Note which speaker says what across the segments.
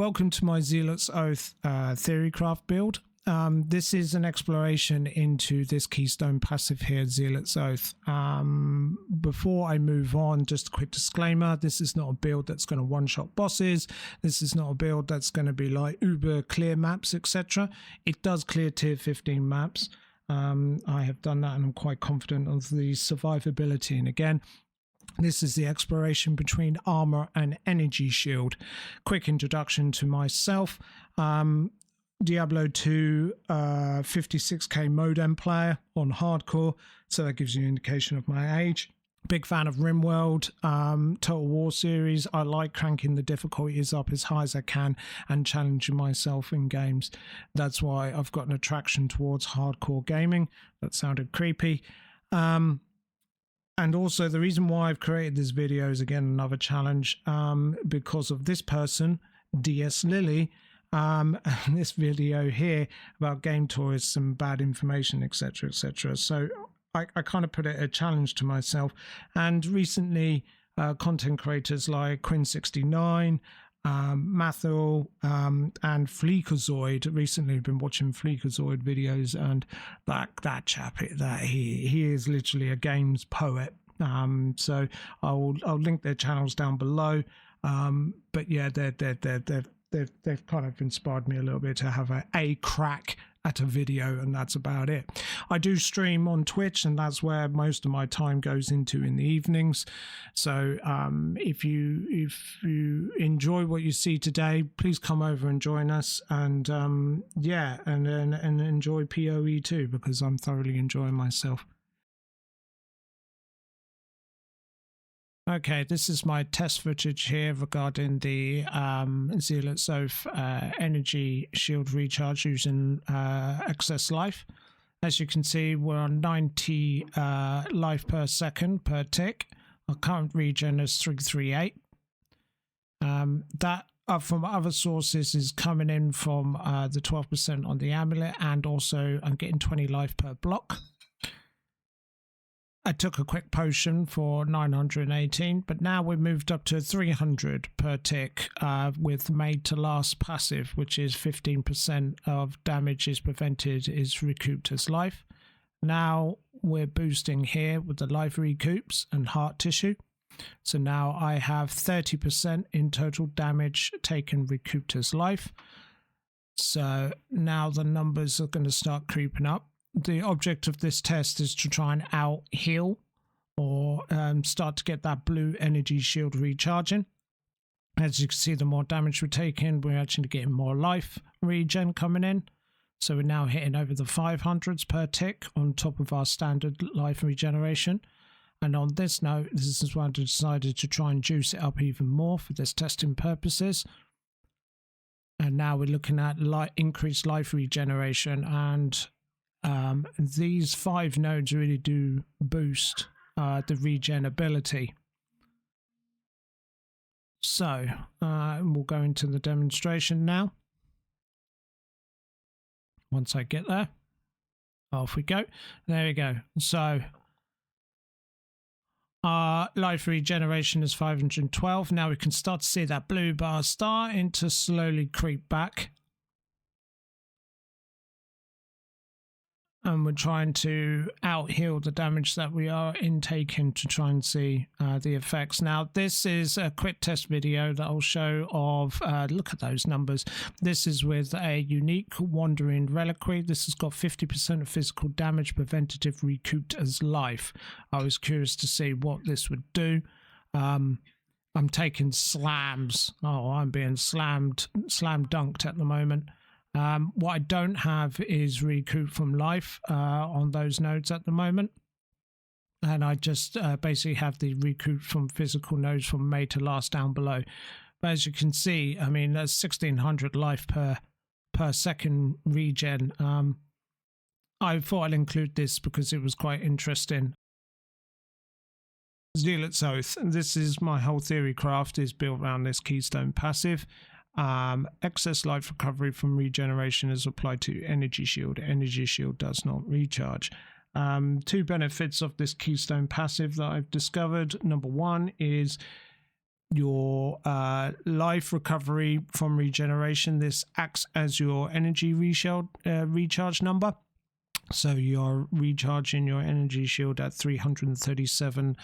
Speaker 1: Welcome to my Zealot's Oath Theorycraft build. This is an exploration into this keystone passive here, Zealot's Oath. Before I move on, just a quick disclaimer, this is not a build that's going to one-shot bosses. This is not a build that's going to be like uber clear maps, etc. It does clear tier 15 maps. I have done that and I'm quite confident of the survivability. And again, this is the exploration between armor and energy shield. Quick introduction to myself. Diablo 2 56k modem player on hardcore, so that gives you an indication of my age. Big fan of RimWorld, Total War series. I like cranking the difficulties up as high as I can and challenging myself in games. That's why I've got an attraction towards hardcore gaming. That sounded creepy. And also the reason why I've created this video is again another challenge, because of this person, dslily, and this video here about game tourists and bad information, etc, etc. So I kind of put it a challenge to myself. And recently content creators like Quinn69, Mathil, and Fleekazoid, recently I've been watching Fleekazoid videos, and that chap, he is literally a games poet. So I'll link their channels down below. But yeah, they've kind of inspired me a little bit to have a crack at a video, and that's about it. I do stream on Twitch, and that's where most of my time goes into in the evenings. So if you enjoy what you see today, please come over and join us, and yeah, and enjoy PoE too, because I'm thoroughly enjoying myself. Okay, this is my test footage here regarding the Zealot's Oath energy shield recharge using excess life. As you can see, we're on 90 life per second per tick. Our current regen is 338. That from other sources is coming in from the 12% on the amulet, and also I'm getting 20 life per block. I took a quick potion for 918, but now we've moved up to 300 per tick with made to last passive, which is 15% of damage is prevented is recouped as life. Now we're boosting here with the life recoups and heart tissue. So now I have 30% in total damage taken recouped as life. So now the numbers are going to start creeping up. The object of this test is to try and out heal or start to get that blue energy shield recharging. As you can see, the more damage we're taking, we're actually getting more life regen coming in. So we're now hitting over the 500s per tick on top of our standard life regeneration. And on this note, this is why I decided to try and juice it up even more for this testing purposes. And now we're looking at increased life regeneration, and these 5 nodes really do boost the regen ability. So we'll go into the demonstration now. Once I get there, off we go. There we go. So our life regeneration is 512. Now we can start to see that blue bar starting to slowly creep back. And we're trying to out-heal the damage that we are intaking to try and see the effects. Now, this is a quick test video that I'll show of, look at those numbers. This is with a unique Wandering Reliquary. This has got 50% of physical damage preventative recouped as life. I was curious to see what this would do. I'm taking slams. Oh, I'm being slam dunked at the moment. What I don't have is recoup from life on those nodes at the moment, and I just basically have the recoup from physical nodes from made to last down below. But as you can see, I mean, that's 1600 life per second regen. I thought I'd include this because it was quite interesting. Zealot's Oath. This is my whole theory craft is built around this keystone passive. Excess life recovery from regeneration is applied to energy shield. Energy shield does not recharge. 2 benefits of this keystone passive that I've discovered. Number 1 is your life recovery from regeneration. This acts as your energy recharge number. So you're recharging your energy shield at 337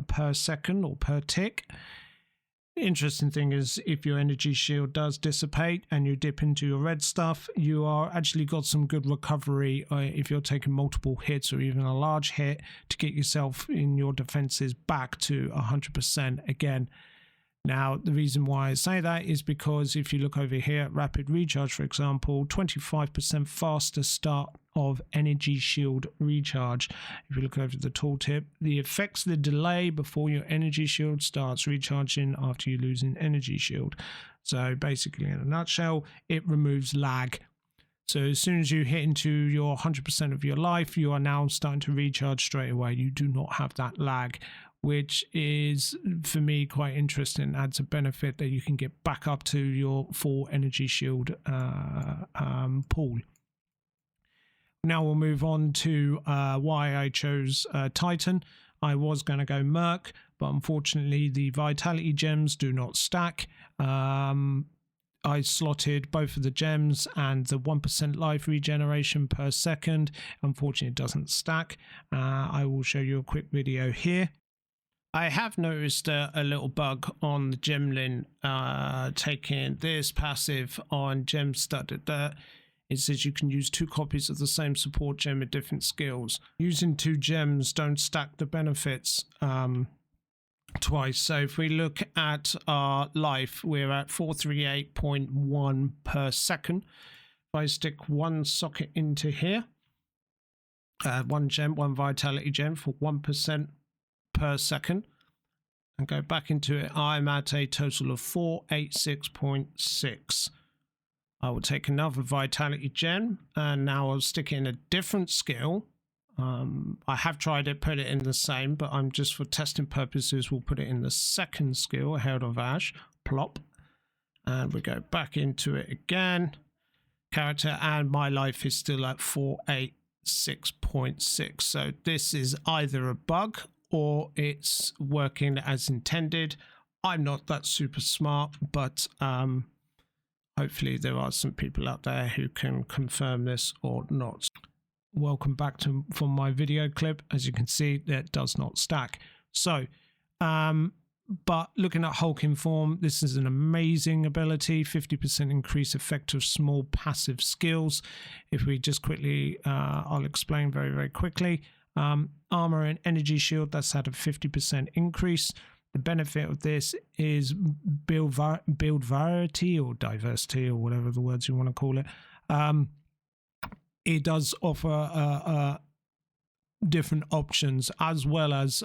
Speaker 1: per second or per tick. Interesting thing is, if your energy shield does dissipate and you dip into your red stuff, you are actually got some good recovery if you're taking multiple hits or even a large hit to get yourself in your defenses back to 100% again. Now, the reason why I say that is because if you look over here at rapid recharge, for example, 25% faster start of energy shield recharge. If you look over the tooltip, the affects the delay before your energy shield starts recharging after you lose an energy shield. So basically, in a nutshell, it removes lag. So as soon as you hit into your 100% of your life, you are now starting to recharge straight away. You do not have that lag, which is, for me, quite interesting. Adds a benefit that you can get back up to your full energy shield pool. Now we'll move on to why I chose Titan. I was going to go Merc, but unfortunately the Vitality gems do not stack. I slotted both of the gems and the 1% life regeneration per second. Unfortunately, it doesn't stack. I will show you a quick video here. I have noticed a little bug on the Gemlin taking this passive on Gem Studded Dirt. It says you can use 2 copies of the same support gem with different skills. Using 2 gems don't stack the benefits twice. So if we look at our life, we're at 438.1 per second. If I stick 1 socket into here, 1 gem, 1 vitality gem for 1% per second, and go back into it, I'm at a total of 486.6. I will take another vitality gem, and now I'll stick in a different skill. I have tried it, put it in the same, but I'm just for testing purposes, we'll put it in the second skill, Herald of Ash, plop, and we go back into it again, character, and my life is still at 486.6. So this is either a bug or it's working as intended. I'm not that super smart, but hopefully there are some people out there who can confirm this or not. Welcome back to from my video clip. As you can see, that does not stack. So but looking at Hulking Form, this is an amazing ability. 50% increase effect of small passive skills. If we just quickly I'll explain very quickly. Armor and energy shield, that's had a 50% increase. The benefit of this is build variety or diversity or whatever the words you want to call it. It does offer different options as well as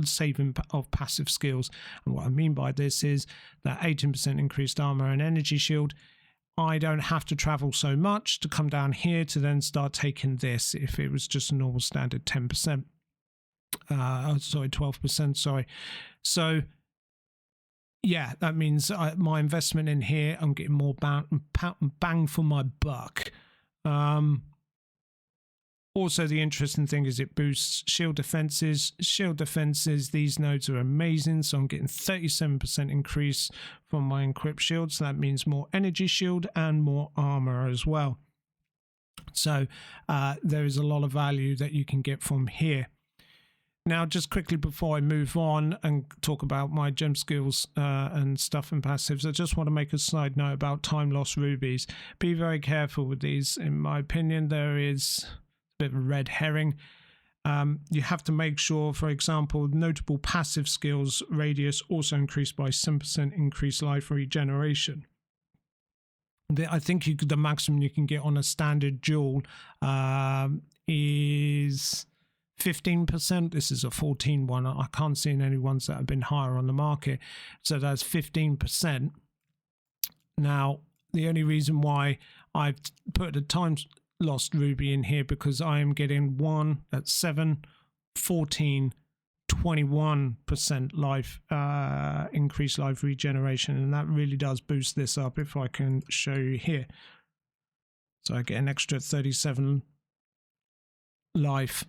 Speaker 1: saving of passive skills. And what I mean by this is that 18% increased armor and energy shield. I don't have to travel so much to come down here to then start taking this if it was just a normal standard 10%. Sorry, 12%, sorry. So yeah, that means my investment in here, I'm getting more bang for my buck. Also, the interesting thing is it boosts shield defenses. Shield defenses, these nodes are amazing. So I'm getting 37% increase from my equipped shield. So that means more energy shield and more armor as well. So there is a lot of value that you can get from here. Now, just quickly before I move on and talk about my gem skills and stuff and passives, I just want to make a side note about time lost rubies. Be very careful with these. In my opinion, there is a bit of a red herring. You have to make sure, for example, notable passive skills radius also increased by 7% increased life regeneration. I think the maximum you can get on a standard duel is 15%. This is a 14 one. I can't see any ones that have been higher on the market. So that's 15%. Now, the only reason why I've put a time lost ruby in here because I am getting 1 at 7, 14, 21% life increased life regeneration, and that really does boost this up. If I can show you here, so I get an extra 37 life.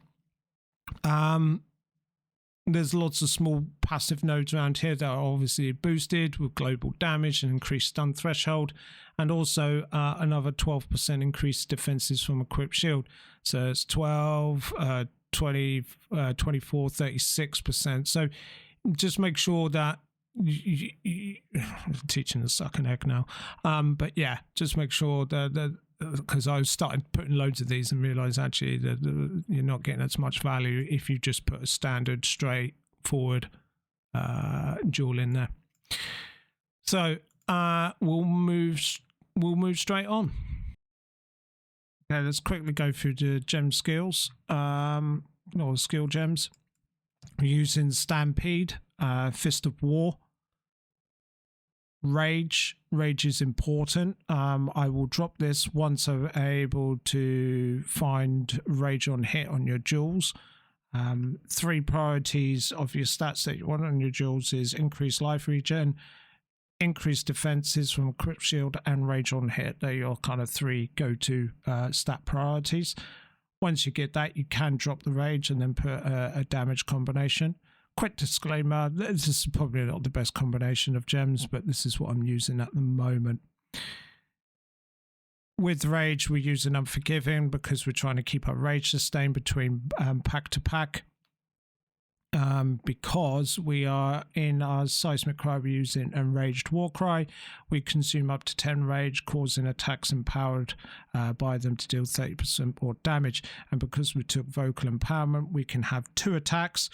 Speaker 1: There's lots of small passive nodes around here that are obviously boosted with global damage and increased stun threshold, and also another 12% increased defenses from equipped shield. So it's 12, 20, 24, 36%. So just make sure that I'm teaching the sucking egg now. But yeah, just make sure that because I started putting loads of these and realized actually that you're not getting as much value if you just put a standard straightforward jewel in there. So we'll move straight on. Okay, let's quickly go through the gem skills, or skill gems. We're using Stampede, Fist of War, Rage is important. I will drop this once I'm able to find Rage on hit on your jewels. 3 priorities of your stats that you want on your jewels is increased life regen, increased defenses from equipped shield, and Rage on hit. They're your kind of 3 go-to stat priorities. Once you get that, you can drop the Rage and then put a damage combination. Quick disclaimer, this is probably not the best combination of gems, but this is what I'm using at the moment. With Rage, we're using Unforgiving because we're trying to keep our Rage sustained between pack to pack. Because we are in our Seismic Cry, we're using Enraged Warcry. We consume up to 10 Rage, causing attacks empowered by them to deal 30% more damage. And because we took Vocal Empowerment, we can have 2 attacks,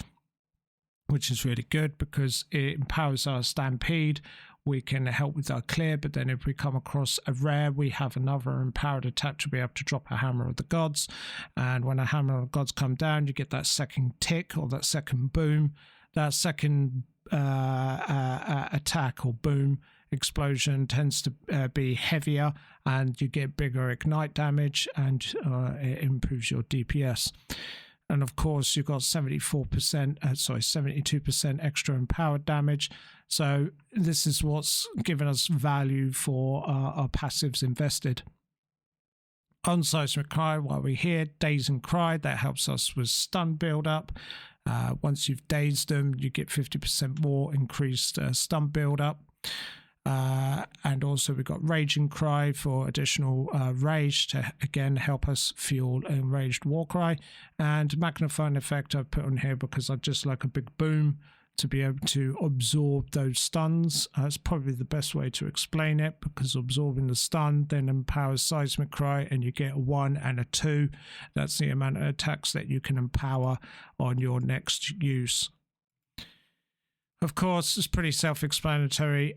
Speaker 1: which is really good because it empowers our Stampede. We can help with our clear, but then if we come across a rare, we have another empowered attack to be able to drop a Hammer of the Gods. And when a Hammer of the Gods come down, you get that second tick or that second boom. That second attack or boom explosion tends to be heavier, and you get bigger ignite damage, and it improves your DPS. And of course, you've got 72% extra empowered damage. So this is what's given us value for our passives invested. On Seismic Cry, while we're here, Daze and Cry, that helps us with stun build up. Once you've dazed them, you get 50% more increased stun build up. And also we've got Rage and Cry for additional rage to again help us fuel Enraged Warcry, and Magnifying Effect I've put on here because I just like a big boom to be able to absorb those stuns. It's probably the best way to explain it, because absorbing the stun then empowers Seismic Cry, and you get a 1 and a 2. That's the amount of attacks that you can empower on your next use. Of course, it's pretty self-explanatory.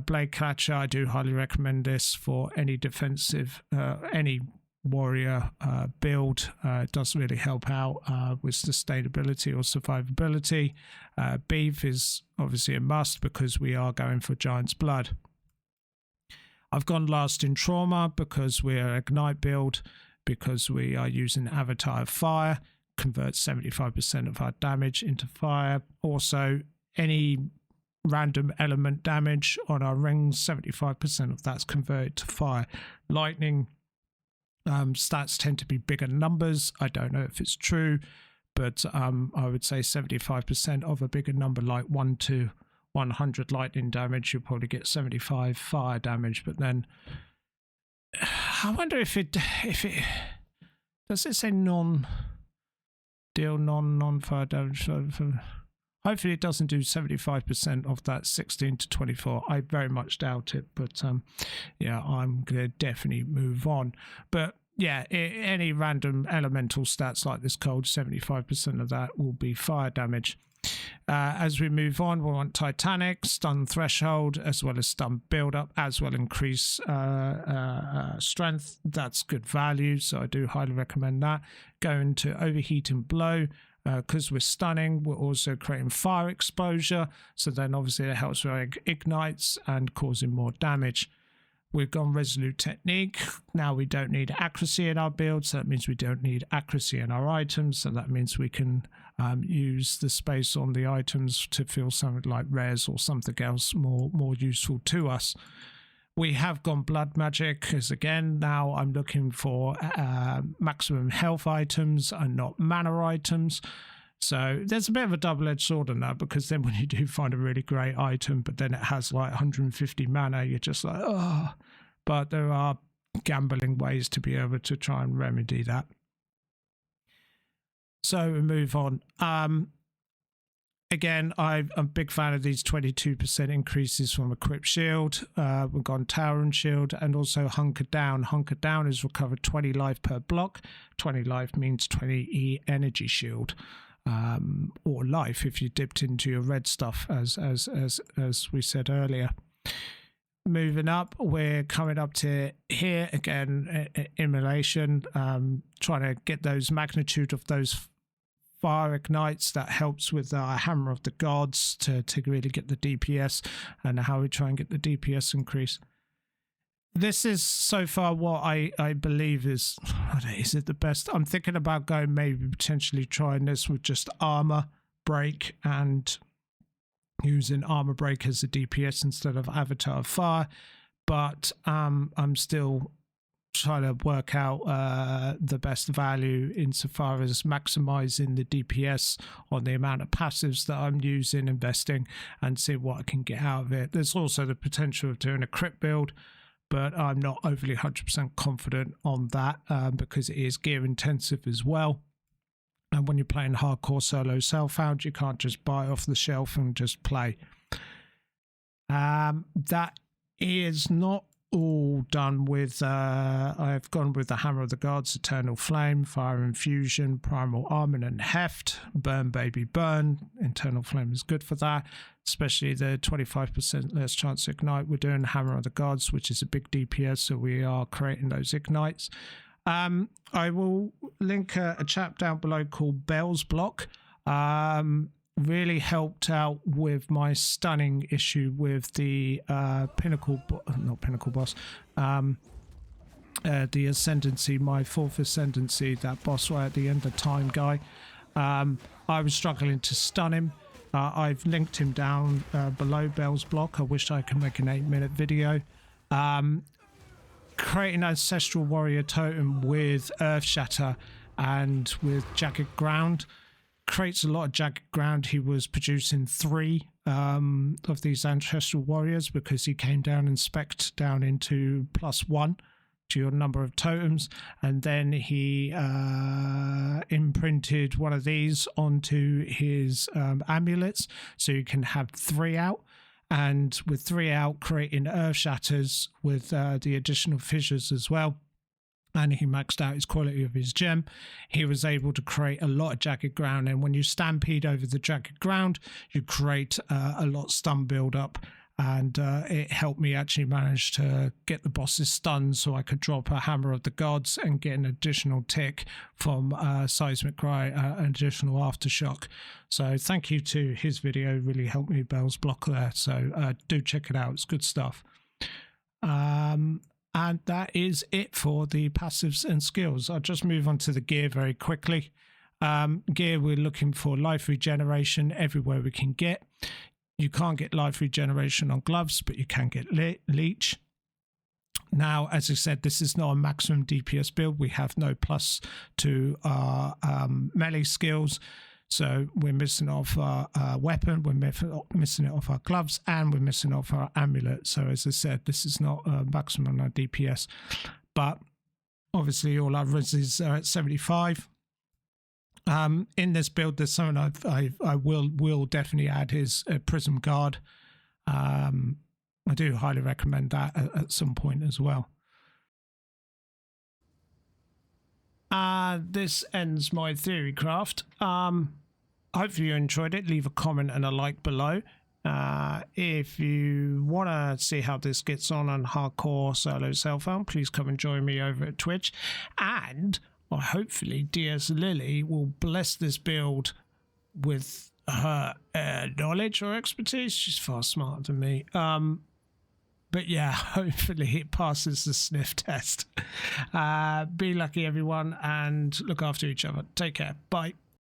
Speaker 1: Blade Catcher, I do highly recommend this for any defensive, any warrior build. It does really help out with sustainability or survivability. Beef is obviously a must because we are going for Giant's Blood. I've gone last in Trauma because we're Ignite build, because we are using Avatar of Fire, converts 75% of our damage into fire. Also, any random element damage on our rings, 75% of that's converted to fire. Lightning stats tend to be bigger numbers. I don't know if it's true, but I would say 75% of a bigger number, like 1 to 100 lightning damage, you'll probably get 75 fire damage. But then I wonder if it does it say non-fire damage? Hopefully it doesn't do 75% of that 16 to 24. I very much doubt it, but yeah, I'm going to definitely move on. But yeah, any random elemental stats like this cold, 75% of that will be fire damage. As we move on, we want Titanic, stun threshold, as well as stun build up, as well increase strength. That's good value, so I do highly recommend that. Going to overheat and blow. Because we're stunning, we're also creating fire exposure, so then obviously it helps with ignites and causing more damage. We've gone Resolute Technique. Now we don't need accuracy in our build, so that means we don't need accuracy in our items, so that means we can use the space on the items to feel something like rares or something else more useful to us. We have gone Blood Magic, because again, now I'm looking for maximum health items and not mana items. So there's a bit of a double-edged sword on that, because then when you do find a really great item, but then it has like 150 mana, you're just like, oh. But there are gambling ways to be able to try and remedy that. So we move on. Again, I'm a big fan of these 22% increases from Equip Shield. We've gone Tower and Shield, and also Hunker Down. Hunker Down is recovered 20 life per block. 20 life means 20 energy shield, or life if you dipped into your red stuff, as we said earlier. Moving up, we're coming up to here again. Immolation, trying to get those magnitude of those fire ignites. That helps with our Hammer of the Gods to really get the DPS, and how we try and get the DPS increase. This is so far what I believe is it the best. I'm thinking about going maybe potentially trying this with just armor break and using armor break as a DPS instead of Avatar of Fire, but I'm still trying to work out the best value insofar as maximizing the DPS on the amount of passives that I'm using, investing, and see what I can get out of it. There's also the potential of doing a crit build, but I'm not overly 100% confident on that, because it is gear intensive as well. And when you're playing hardcore solo self-found, you can't just buy off the shelf and just play. That is not all done with. I've gone with the Hammer of the Gods, Eternal Flame, Fire Infusion, Primal Armament, and Heft. Burn, baby, burn. Eternal Flame is good for that, especially the 25% less chance to ignite. We're doing Hammer of the Gods, which is a big DPS, so we are creating those ignites. I will link a chap down below called Bell's Block. Really helped out with my stunning issue with the not Pinnacle boss, the Ascendancy, my 4th Ascendancy, that boss right at the end of time guy. I was struggling to stun him. I've linked him down below Bell's Block. I wish I could make an 8-minute video. Creating an Ancestral Warrior Totem with Earth Shatter and with Jagged Ground creates a lot of jagged ground. He was producing 3 of these Ancestral Warriors because he came down and specced down into +1 to your number of totems, and then he imprinted one of these onto his amulets, so you can have 3 out. And with 3 out, creating Earth Shatters with the additional fissures as well. And he maxed out his quality of his gem. He was able to create a lot of jagged ground. And when you stampede over the jagged ground, you create a lot of stun build up. And it helped me actually manage to get the bosses stunned, so I could drop a Hammer of the Gods and get an additional tick from Seismic Cry, an additional Aftershock. So thank you to his video, really helped me Bell's Block there. So do check it out, it's good stuff. And that is it for the passives and skills. I'll just move on to the gear very quickly. Gear, we're looking for life regeneration everywhere we can get. You can't get life regeneration on gloves, but you can get leech. Now, as I said, this is not a maximum DPS build. We have no plus to our melee skills. So we're missing off our weapon, we're missing it off our gloves, and we're missing off our amulet. So as I said, this is not a maximum on our DPS. But obviously all our reses are at 75. In this build, there's someone I will definitely add his Prism Guard. I do highly recommend that at some point as well. This ends my theory craft. Hopefully you enjoyed it. Leave a comment and a like below. If you want to see how this gets on hardcore solo self-found, please come and join me over at Twitch. And hopefully dslily will bless this build with her knowledge or expertise. She's far smarter than me. But yeah, hopefully it passes the sniff test. Be lucky, everyone, and look after each other. Take care. Bye.